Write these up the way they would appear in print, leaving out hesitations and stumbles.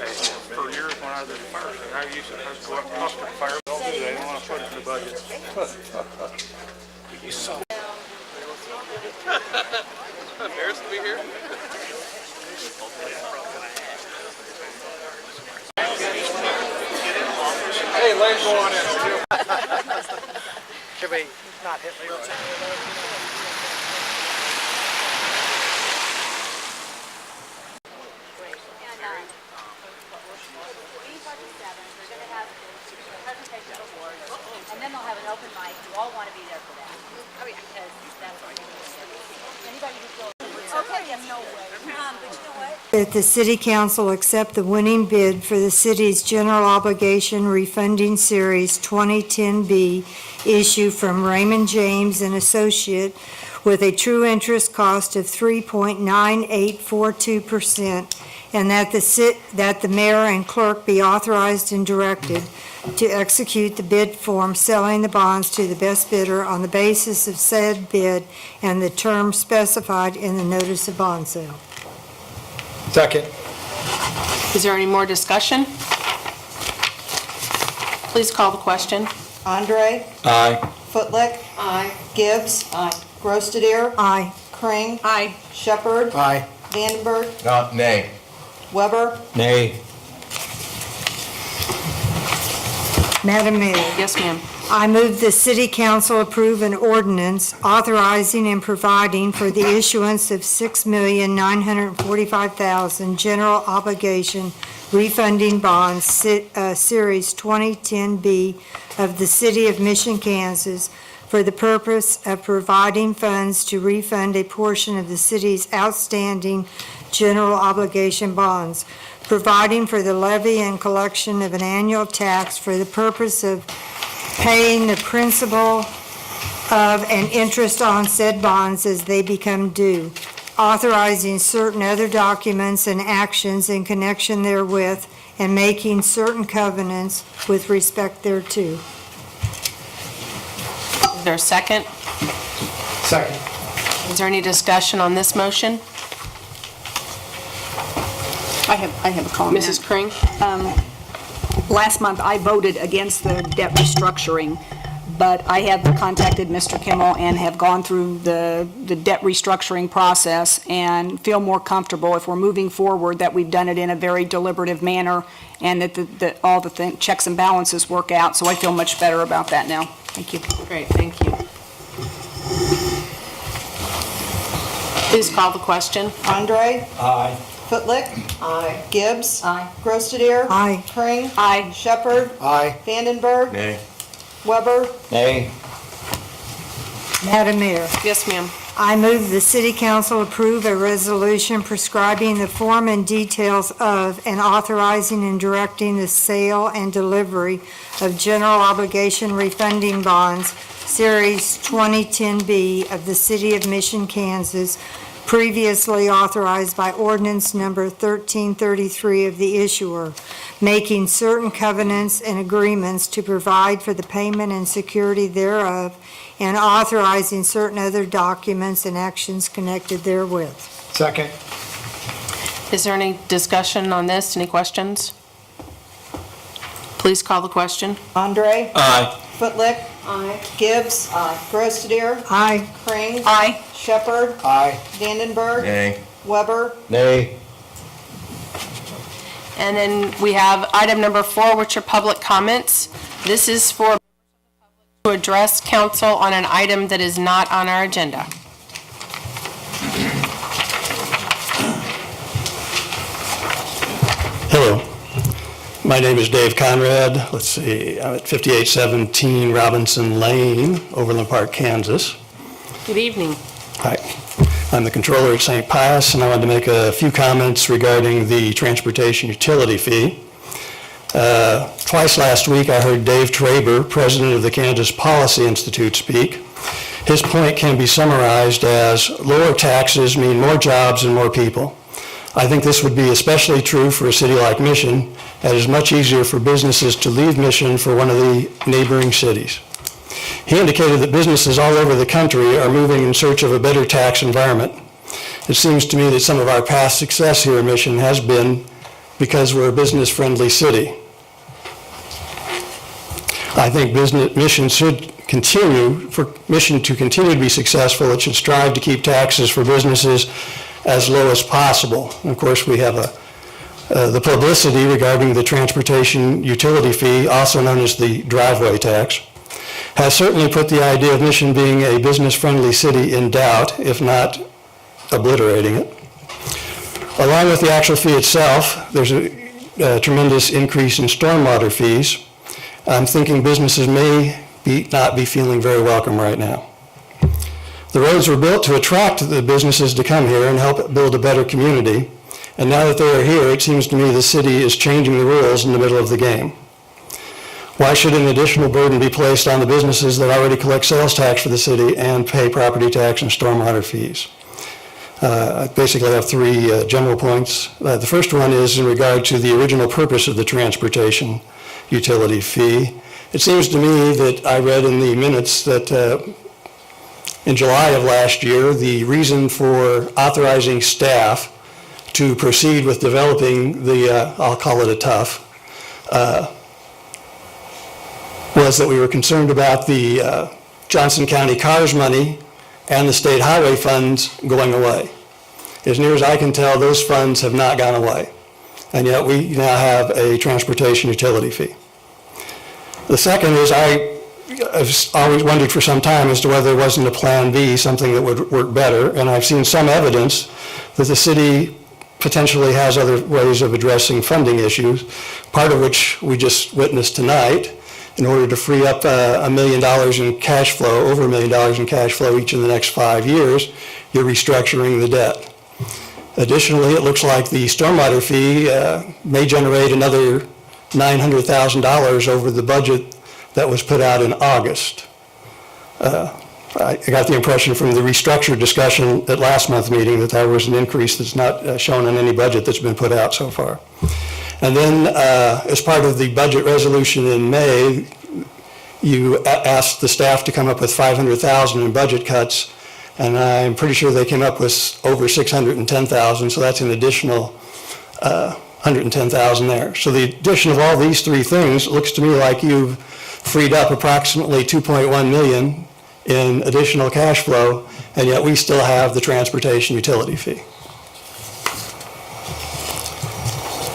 for years when I was at the fire station, I used to go up and talk to the fire. They don't want to put it in the budget. You saw. Embarrassed to be here. Hey, Lynn, go on in. Should we not hit me? And then they'll have an open mic. You all want to be there for that. Oh yeah, because that's what anybody who feels. Okay, yes, no way. But you know what? That the City Council accept the winning bid for the city's general obligation refunding series 2010B issue from Raymond James and Associate with a true interest cost of 3.9842%, and that the mayor and clerk be authorized and directed to execute the bid form selling the bonds to the best bidder on the basis of said bid and the terms specified in the notice of bond sale. Second. Is there any more discussion? Please call the question. Andre, Aye. Footlick. Aye. Gibbs. Aye. Grostadier. Aye. Kring. Aye. Shepherd. Aye. Vandenberg. Nay. Weber. Nay. Madam Mayor, Yes, ma'am. I move the City Council approve an ordinance authorizing and providing for the issuance of $6,945,000 general obligation refunding bonds, Series 2010B of the City of Mission, Kansas, for the purpose of providing funds to refund a portion of the city's outstanding general obligation bonds, providing for the levy and collection of an annual tax for the purpose of paying the principal of and interest on said bonds as they become due, authorizing certain other documents and actions in connection therewith, and making certain covenants with respect thereto. Is there a second? Second. Is there any discussion on this motion? I have a comment. Mrs. Kring? Last month, I voted against the debt restructuring, but I have contacted Mr. Kimmel and have gone through the debt restructuring process and feel more comfortable if we're moving forward that we've done it in a very deliberative manner and that all the checks and balances work out. So I feel much better about that now. Thank you. Great, thank you. Please call the question. Andre, Aye. Footlick. Aye. Gibbs. Aye. Grostadier. Aye. Kring. Aye. Shepherd. Aye. Vandenberg. Nay. Weber. Nay. Madam Mayor, Yes, ma'am. I move the City Council approve a resolution prescribing the form and details of and authorizing and directing the sale and delivery of general obligation refunding bonds, Series 2010B of the City of Mission, Kansas, previously authorized by ordinance number 1333 of the issuer, making certain covenants and agreements to provide for the payment and security thereof, and authorizing certain other documents and actions connected therewith. Second. Is there any discussion on this? Any questions? Please call the question. Andre, Aye. Footlick. Aye. Gibbs. Grostadier. Aye. Kring. Aye. Shepherd. Aye. Vandenberg. Nay. Weber. Nay. And then we have item number 4, which are public comments. This is for to address council on an item that is not on our agenda. Hello, my name is Dave Conrad. Let's see, I'm at 5817 Robinson Lane, Overland Park, Kansas. Good evening. Hi, I'm the controller at St. Pius, and I wanted to make a few comments regarding the transportation utility fee. Twice last week, I heard Dave Traber, president of the Kansas Policy Institute, speak. His point can be summarized as lower taxes mean more jobs and more people. I think this would be especially true for a city like Mission, as it is much easier for businesses to leave Mission for one of the neighboring cities. He indicated that businesses all over the country are moving in search of a better tax environment. It seems to me that some of our past success here in Mission has been because we're a business-friendly city. I think Mission to continue to be successful, it should strive to keep taxes for businesses as low as possible. And of course, we have the publicity regarding the transportation utility fee, also known as the driveway tax, has certainly put the idea of Mission being a business-friendly city in doubt, if not obliterating it. Along with the actual fee itself, there's a tremendous increase in stormwater fees. I'm thinking businesses may not be feeling very welcome right now. The roads were built to attract the businesses to come here and help build a better community. And now that they are here, it seems to me the city is changing the rules in the middle of the game. Why should an additional burden be placed on the businesses that already collect sales tax for the city and pay property tax and stormwater fees? I basically have three general points. The first one is in regard to the original purpose of the transportation utility fee. It seems to me that I read in the minutes that in July of last year, the reason for authorizing staff to proceed with developing the, I'll call it a TUF, was that we were concerned about the Johnson County CARS money and the state highway funds going away. As near as I can tell, those funds have not gone away, and yet we now have a transportation utility fee. The second is I've always wondered for some time as to whether there wasn't a plan B, something that would work better, and I've seen some evidence that the city potentially has other ways of addressing funding issues, part of which we just witnessed tonight. In order to free up $1 million in cash flow, over $1 million in cash flow each in the next 5 years, you're restructuring the debt. Additionally, it looks like the stormwater fee may generate another $900,000 over the budget that was put out in August. I got the impression from the restructure discussion at last month's meeting that there was an increase that's not shown in any budget that's been put out so far. And then, as part of the budget resolution in May, you asked the staff to come up with $500,000 in budget cuts, and I'm pretty sure they came up with over $610,000, so that's an additional $110,000 there. So the addition of all these three things looks to me like you've freed up approximately $2.1 million in additional cash flow, and yet we still have the transportation utility fee.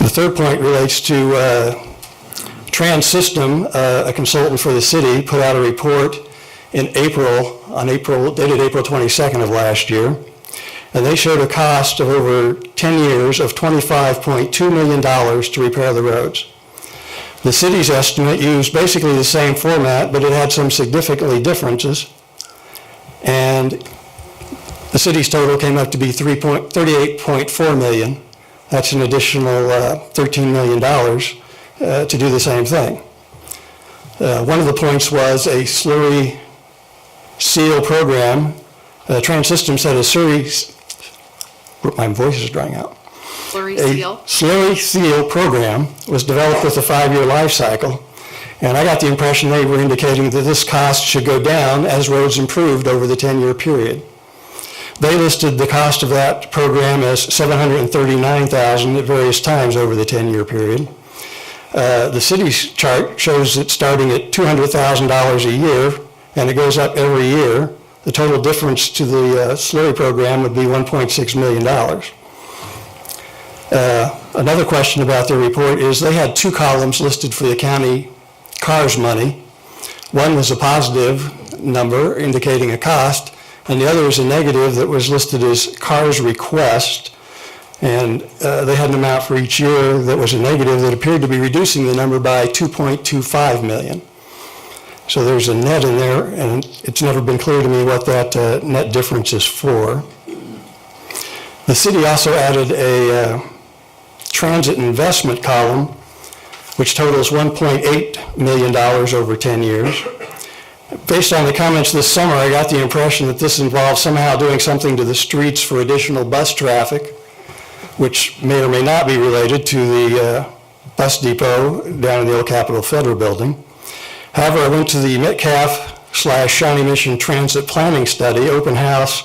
The third point relates to Trans System, a consultant for the city, put out a report in April, dated April 22nd of last year, and they showed a cost of over 10 years of $25.2 million to repair the roads. The city's estimate used basically the same format, but it had some significantly differences, and the city's total came up to be $38.4 million. That's an additional $13 million to do the same thing. One of the points was a slurry seal program. Trans System said a slurry, my voice is drying out. Slurry seal? Slurry seal program was developed with a 5-year life cycle, and I got the impression they were indicating that this cost should go down as roads improved over the 10-year period. They listed the cost of that program as $739,000 at various times over the 10-year period. The city's chart shows it starting at $200,000 a year, and it goes up every year. The total difference to the slurry program would be $1.6 million. Another question about their report is they had 2 columns listed for the county CARS money. One was a positive number indicating a cost, and the other was a negative that was listed as CARS request, and they had an amount for each year that was a negative that appeared to be reducing the number by $2.25 million. So there's a net in there, and it's never been clear to me what that net difference is for. The city also added a transit investment column, which totals $1.8 million over 10 years. Based on the comments this summer, I got the impression that this involves somehow doing something to the streets for additional bus traffic, which may or may not be related to the bus depot down in the old Capitol Federal Building. However, I went to the Metcalf/Shawnee Mission Transit Planning Study open house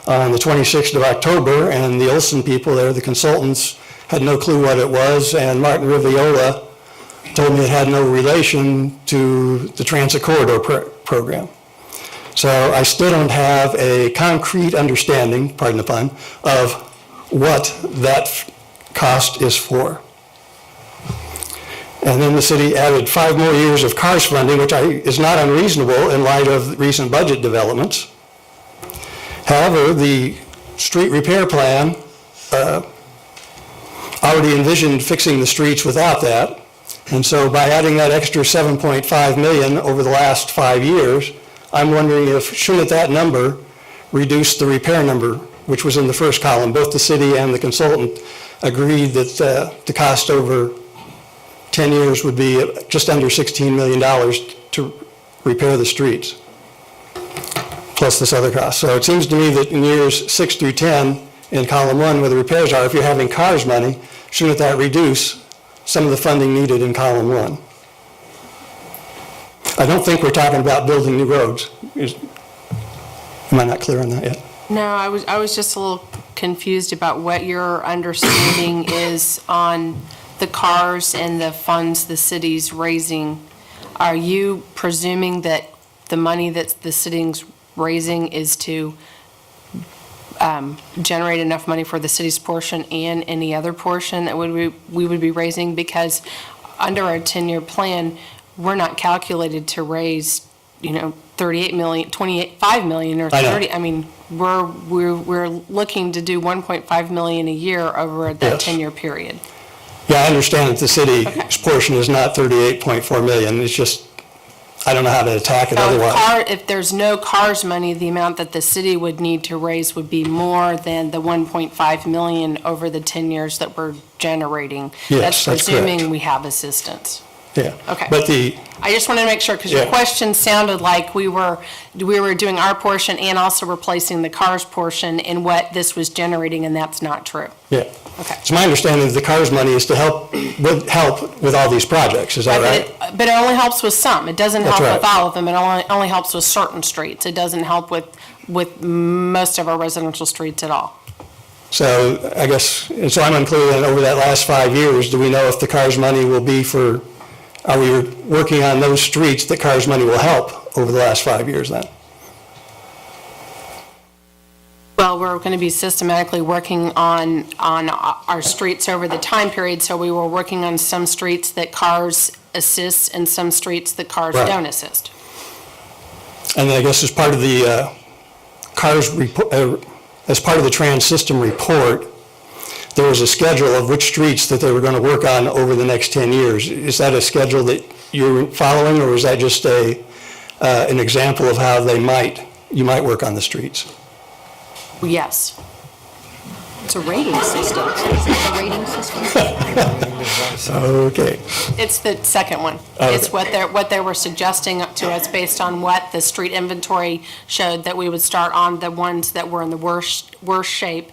on the 26th of October, and the Olson people there, the consultants, had no clue what it was, and Martin Riviola told me it had no relation to the Transit Corridor program. So I still don't have a concrete understanding, pardon the pun, of what that cost is for. And then the city added 5 more years of CARS funding, which is not unreasonable in light of recent budget developments. However, the street repair plan already envisioned fixing the streets without that. And so by adding that extra $7.5 million over the last 5 years, I'm wondering if, shouldn't that number reduce the repair number, which was in the first column? Both the city and the consultant agreed that the cost over 10 years would be just under $16 million to repair the streets, plus this other cost. So it seems to me that in years 6 through 10, in column 1, where the repairs are, if you're having CARS money, shouldn't that reduce some of the funding needed in column 1? I don't think we're talking about building new roads. Am I not clear on that yet? No, I was just a little confused about what your understanding is on the CARS and the funds the city's raising. Are you presuming that the money that the city's raising is to generate enough money for the city's portion and any other portion that we would be raising? Because under our 10-year plan, we're not calculated to raise, 38 million, 5 million or 30. I mean, we're looking to do 1.5 million a year over that 10-year period. Yeah, I understand that the city's portion is not 38.4 million. It's just, I don't know how to attack it otherwise. If there's no CARS money, the amount that the city would need to raise would be more than the 1.5 million over the 10 years that we're generating. Yes, that's presuming correct. we have assistance. Yeah. Okay. But I just wanted to make sure, because your question sounded like we were doing our portion and also replacing the CARS portion in what this was generating, and that's not true. Yeah. Okay. It's my understanding that the CARS money is to help with all these projects. Is that right? But it only helps with some. It doesn't That's help right. with all of them. It only helps with certain streets. It doesn't help with most of our residential streets at all. So I guess, and so I'm unclear that over that last 5 years, do we know if the CARS money will be for, are we working on those streets that CARS money will help over the last 5 years then? Well, we're going to be systematically working on our streets over the time period, so we were working on some streets that CARS assists and some streets that CARS Right. don't assist. And then I guess as part of the CARS report, as part of the trans system report, there was a schedule of which streets that they were going to work on over the next 10 years. Is that a schedule that you're following, or is that just an example of how you might work on the streets? Yes. It's a rating system. It's a rating system. Okay. It's the second one. Okay. It's what they were suggesting to us based on what the street inventory showed, that we would start on the ones that were in the worst shape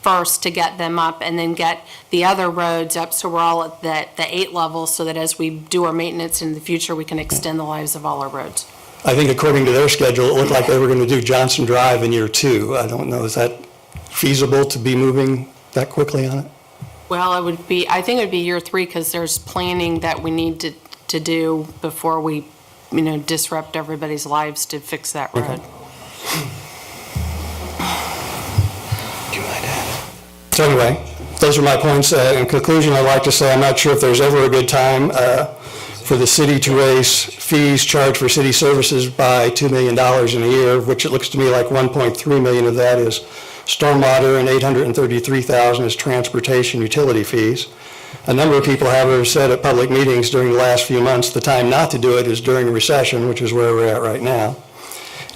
first to get them up, and then get the other roads up so we're all at the 8 level, so that as we do our maintenance in the future, we can extend the lives of all our roads. I think according to their schedule, it looked like they were going to do Johnson Drive in year 2. I don't know, is that feasible to be moving that quickly on it? Well, I think it would be year 3, because there's planning that we need to do before we, disrupt everybody's lives to fix that road. Okay. So anyway, those are my points. In conclusion, I'd like to say I'm not sure if there's ever a good time for the city to raise fees charged for city services by $2 million in a year, which it looks to me like 1.3 million of that is stormwater and 833,000 is transportation utility fees. A number of people have said at public meetings during the last few months the time not to do it is during a recession, which is where we're at right now.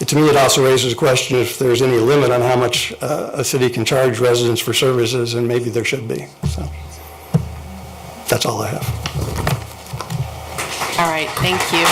To me, it also raises a question if there's any limit on how much a city can charge residents for services, and maybe there should be. So that's all I have. All right, thank you.